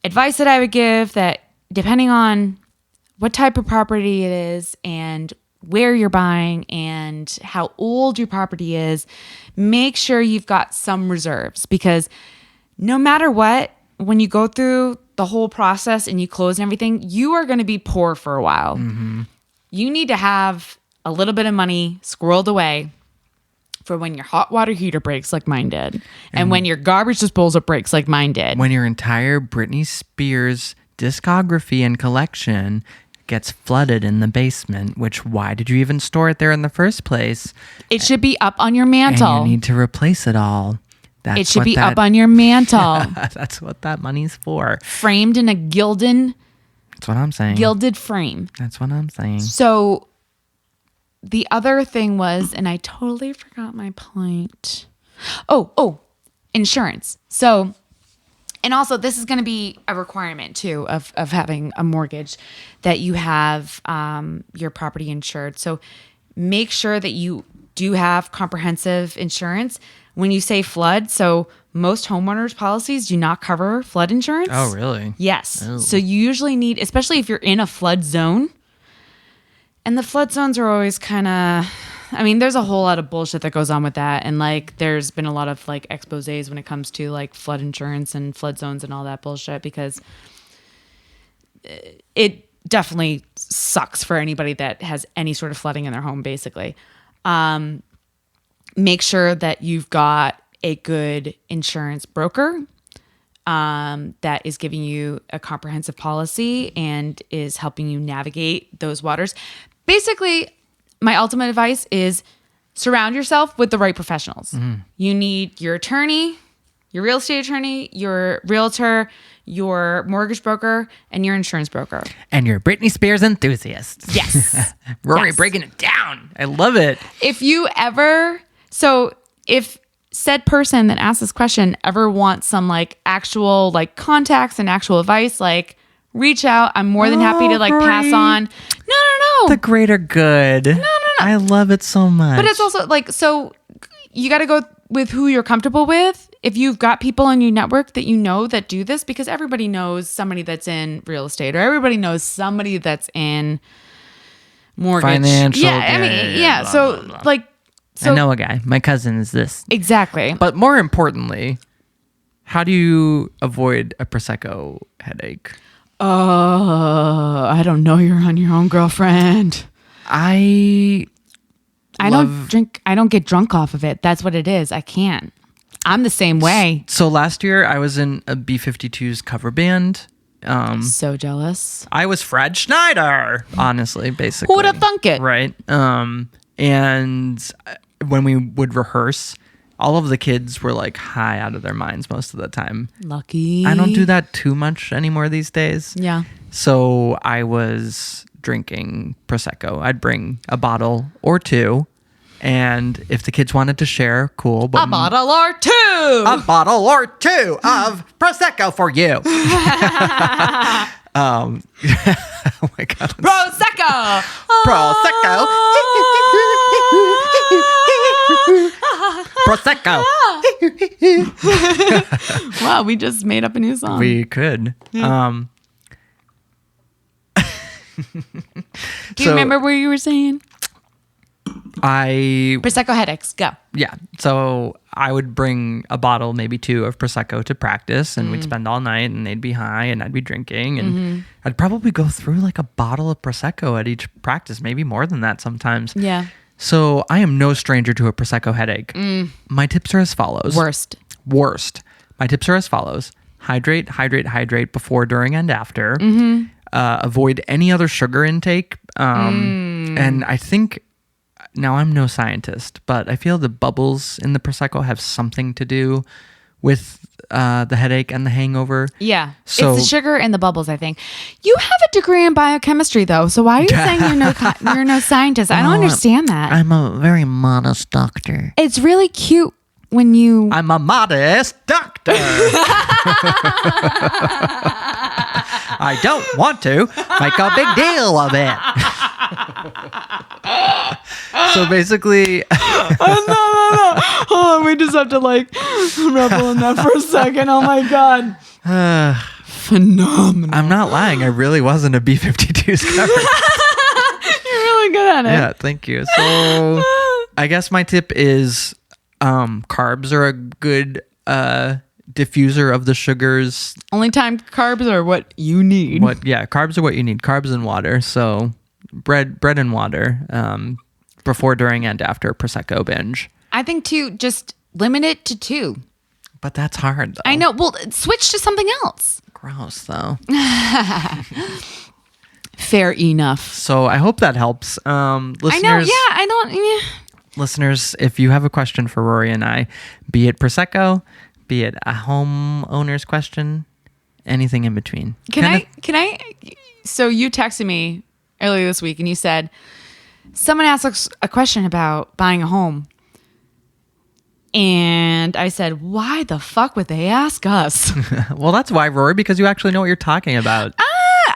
advice that I would give, that depending on what type of property it is and where you're buying and how old your property is, make sure you've got some reserves, because no matter what, when you go through the whole process and you close and everything, you are going to be poor for a while. You need to have a little bit of money squirreled away for when your hot water heater breaks like mine did, and when your garbage disposal breaks like mine did. When your entire Britney Spears discography and collection gets flooded in the basement, which, why did you even store it there in the first place? It should be up on your mantle. And you need to replace it all. It should be up on your mantle. That's what that money's for. Framed in a That's what I'm saying. gilded frame. That's what I'm saying. So the other thing was, and I totally forgot my point. Oh, insurance. So And also, this is going to be a requirement too of having a mortgage, that you have your property insured. So make sure that you do have comprehensive insurance. When you say flood, so most homeowners policies do not cover flood insurance. Oh, really? Yes. Oh. So you usually need, especially if you're in a flood zone. And the flood zones are always kind of, I mean, there's a whole lot of bullshit that goes on with that. And like, there's been a lot of like exposés when it comes to like flood insurance and flood zones and all that bullshit, because it definitely sucks for anybody that has any sort of flooding in their home, basically. Make sure that you've got a good insurance broker that is giving you a comprehensive policy and is helping you navigate those waters. Basically, my ultimate advice is surround yourself with the right professionals. You need your attorney, your real estate attorney, your realtor, your mortgage broker, and your insurance broker. And your Britney Spears enthusiast. Yes. Rory Yes. breaking it down. I love it. If said person that asked this question ever wants some like actual like contacts and actual advice, like reach out. I'm more than happy to like pass Rory. on. No. The greater good. No. I love it so much. But it's also like, so you got to go with who you're comfortable with. If you've got people in your network that you know that do this, because everybody knows somebody that's in real estate, or everybody knows somebody that's in mortgage. Financial. Yeah. Blah, So blah, blah. like, I know a guy. My cousin is this. Exactly. But more importantly, how do you avoid a prosecco headache? I don't know. You're on your own, girlfriend. I don't drink. I don't get drunk off of it. That's what it is. I can't. I'm the same way. So last year I was in a B-52's cover band. So jealous. I was Fred Schneider, honestly, basically. Who would have thunk it? Right. And when we would rehearse, all of the kids were like high out of their minds most of the time. Lucky. I don't do that too much anymore these days. Yeah. So I was drinking Prosecco. I'd bring a bottle or two. And if the kids wanted to share, cool. But A bottle or two. a bottle or two of Prosecco for you. Oh my God. Prosecco. Prosecco. Prosecco. Wow, we just made up a new song. We could. Do you remember where you were saying? Prosecco headaches. Go. Yeah. So I would bring a bottle, maybe two of Prosecco to practice, and we'd spend all night, and they'd be high, and I'd be drinking, and I'd probably go through like a bottle of Prosecco at each practice, maybe more than that sometimes. Yeah. So I am no stranger to a Prosecco headache. My tips are as follows. Worst. My tips are as follows. Hydrate before, during, and after. Avoid any other sugar intake. And I think, now I'm no scientist, but I feel the bubbles in the Prosecco have something to do with the headache and the hangover. Yeah. So- it's the sugar and the bubbles, I think. You have a degree in biochemistry, though. So why are you saying you're no scientist? I don't understand that. I'm a very modest doctor. It's really cute when you... I'm a modest doctor. I don't want to make a big deal of it. So basically, Oh, we just have to like revel in that for a second. Oh my God. Phenomenal. I'm not lying. I really wasn't a B-52's cover. You're really good at it. Yeah, thank you. So I guess my tip is carbs are a good diffuser of the sugars. Only time carbs are what you need. Carbs are what you need. Carbs and water. So bread and water before, during, and after Prosecco binge. I think too, just limit it to 2. But that's hard though. I know. Well, switch to something else. Gross though. Fair enough. So I hope that helps. Listeners, I know. Yeah, I don't. Yeah. Listeners, if you have a question for Rory and I, be it Prosecco, be it a homeowner's question, anything in between. Can I? So you texted me earlier this week and you said, someone asked us a question about buying a home. And I said, why the fuck would they ask us? Well, that's why, Rory, because you actually know what you're talking about.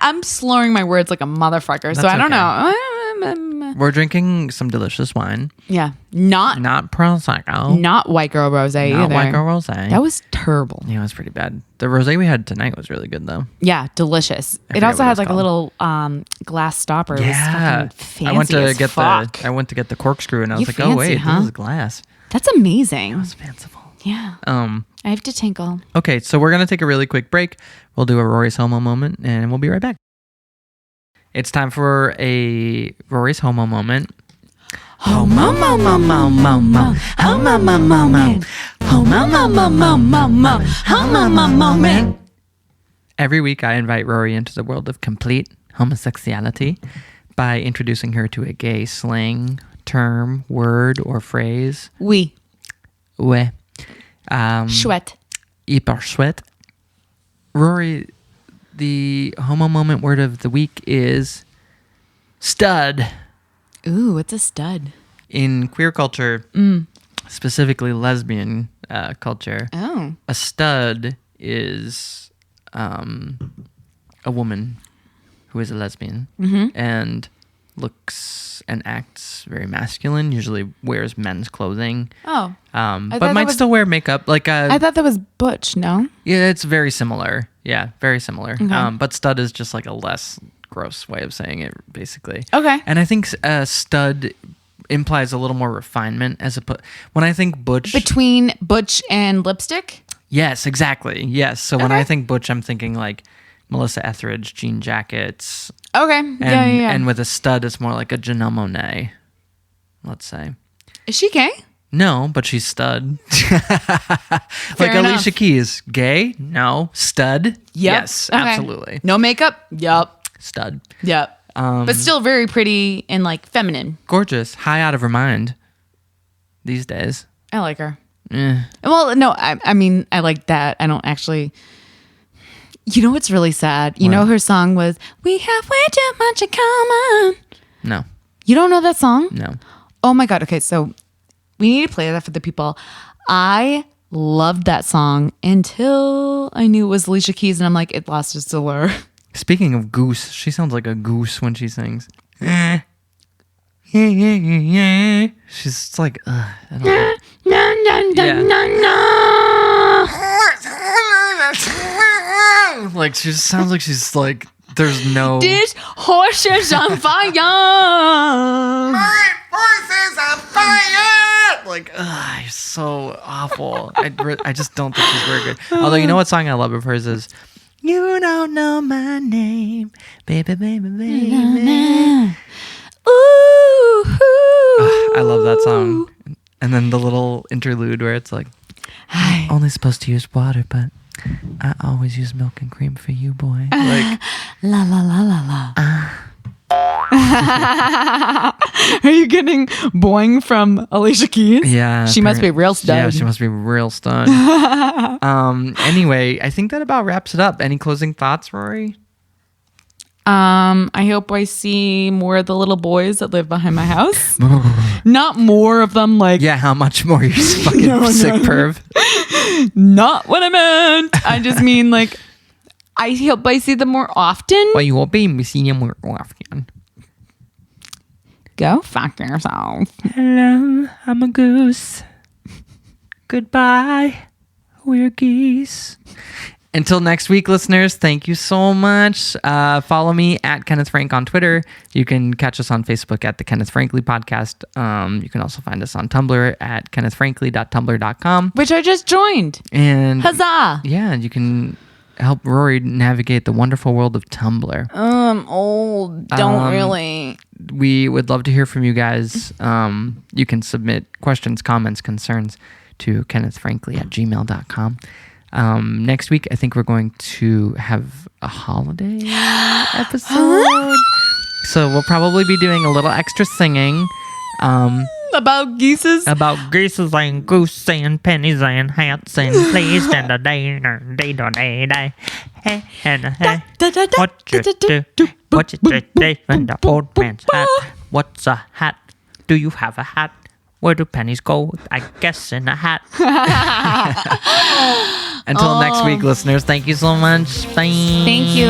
I'm slurring my words like a motherfucker, so That's I don't okay. know. We're drinking some delicious wine. Yeah, not Prosecco. white girl rosé Not either. white girl rosé. That was terrible. Yeah, it was pretty bad. The rosé we had tonight was really good, though. Yeah, delicious. It forget also what had it's like a called. little glass stopper. It was Yeah, fucking fancy I went to as get fuck. the the corkscrew, and I was You like, fancy, oh wait, huh? this is glass. That's amazing. It's fanciful. Yeah. Um. I have to tinkle. Okay, so we're gonna take a really quick break. We'll do a Rory's Homo moment, and we'll be right back. It's time for a Rory's Homo moment. Homo moment. Homo moment. Every week, I invite Rory into the world of complete homosexuality by introducing her to a gay slang, term, word, or phrase. Oui. Ouais. Chouette. Hyper chouette. Rory, the homo moment word of the week is stud. Ooh, what's a stud? In queer culture, specifically lesbian culture, Oh. a stud is a woman who is a lesbian and looks and acts very masculine, usually wears men's clothing, Oh. but that might was- still wear makeup. Like I thought that was butch, no? yeah, it's very similar. Yeah, very similar. Okay. But stud is just like a less gross way of saying it, basically. Okay. And I think stud implies a little more refinement as when I think butch. Between butch and lipstick? Yes, exactly. Yes. So when Okay. I think butch, I'm thinking like Melissa Etheridge, jean jackets. Okay. And, yeah. and with a stud, it's more like a Janelle Monáe, let's say. Is she gay? No, but she's stud. Like enough. Alicia Keys, gay? No. Stud? Yep. Yes, Okay. absolutely. No makeup? Yup. Stud. Yep. But still very pretty and like feminine. Gorgeous. High out of her mind these days. I like her. Eh. Well, no, I mean, I like that. I don't actually. You know what's really sad? You know her song was "We Have Way Too Much in Common." No. You don't know that song? No. Oh my god. Okay, so we need to play that for the people. I loved that song until I knew it was Alicia Keys, and I'm like, it lost its allure. Speaking of goose, she sounds like a goose when she sings. She's like, I don't know. Yeah. Like she just sounds like she's like there's no. This horse is on fire. Like, you're so awful. I just don't think she's very good. Although, you know what song I love of hers is, "You don't know my name, baby, baby, baby." Ooh. I love that song. And then the little interlude where it's like, Hi. only supposed to use water, but I always use milk and cream for you, boy. Like, La la la la la. Are you getting boing from Alicia Keys? yeah. She must be real stud. Yeah, she must be real stud. Anyway, I think that about wraps it up. Any closing thoughts, Rory? I hope I see more of the little boys that live behind my house. Not more of them, like, Yeah, how much more, you fucking sick perv? not what I meant. I just mean, like, I hope I see them more often. Well, you will be seeing him more often. Go fuck yourself. Hello, I'm a goose. Goodbye, we're geese. Until next week, listeners, thank you so much. Follow me at Kenneth Frank on Twitter. You can catch us on Facebook at the Kenneth Frankly Podcast. You can also find us on Tumblr at kennethfrankly.tumblr.com. Which I just joined. And Huzzah. yeah, you can help Rory navigate the wonderful world of Tumblr. I'm old. Don't really. We would love to hear from you guys. You can submit questions, comments, concerns to kennethfrankly@gmail.com. Next week, I think we're going to have a holiday episode. So we'll probably be doing a little extra singing. About geeses. About Geeses and goose and pennies and hats and please and a day hey and a hey. What you do? What you do? And the old man's hat. What's a hat? Do you have a hat? Where do pennies go? I guess in a hat. Until next week, listeners, thank you so much. Bye. Thank you.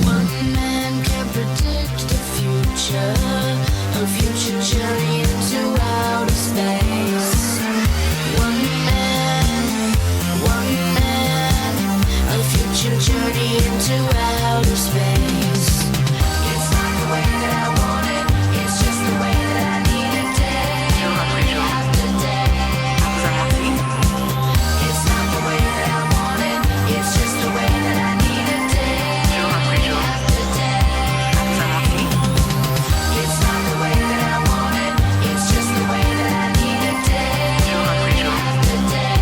One man can predict the future, a future journey into outer space. One man, a future journey into outer space. It's not the way that I want it, it's just the way that I need it day after day. It's not the way that I want it, it's just the way that I need it day after day. It's not the way that I want it, it's just the way that I need it day after day.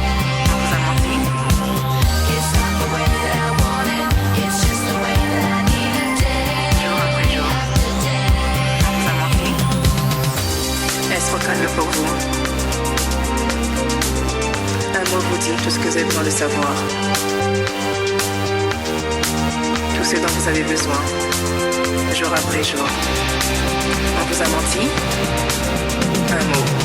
It's not the way that I want it, it's just the way that I need it day after day. Est-ce vocal pour vous? Un mot vous dit tout ce que vous avez besoin de savoir. Tout ce dont vous avez besoin, jour après jour. On vous a menti? Un mot.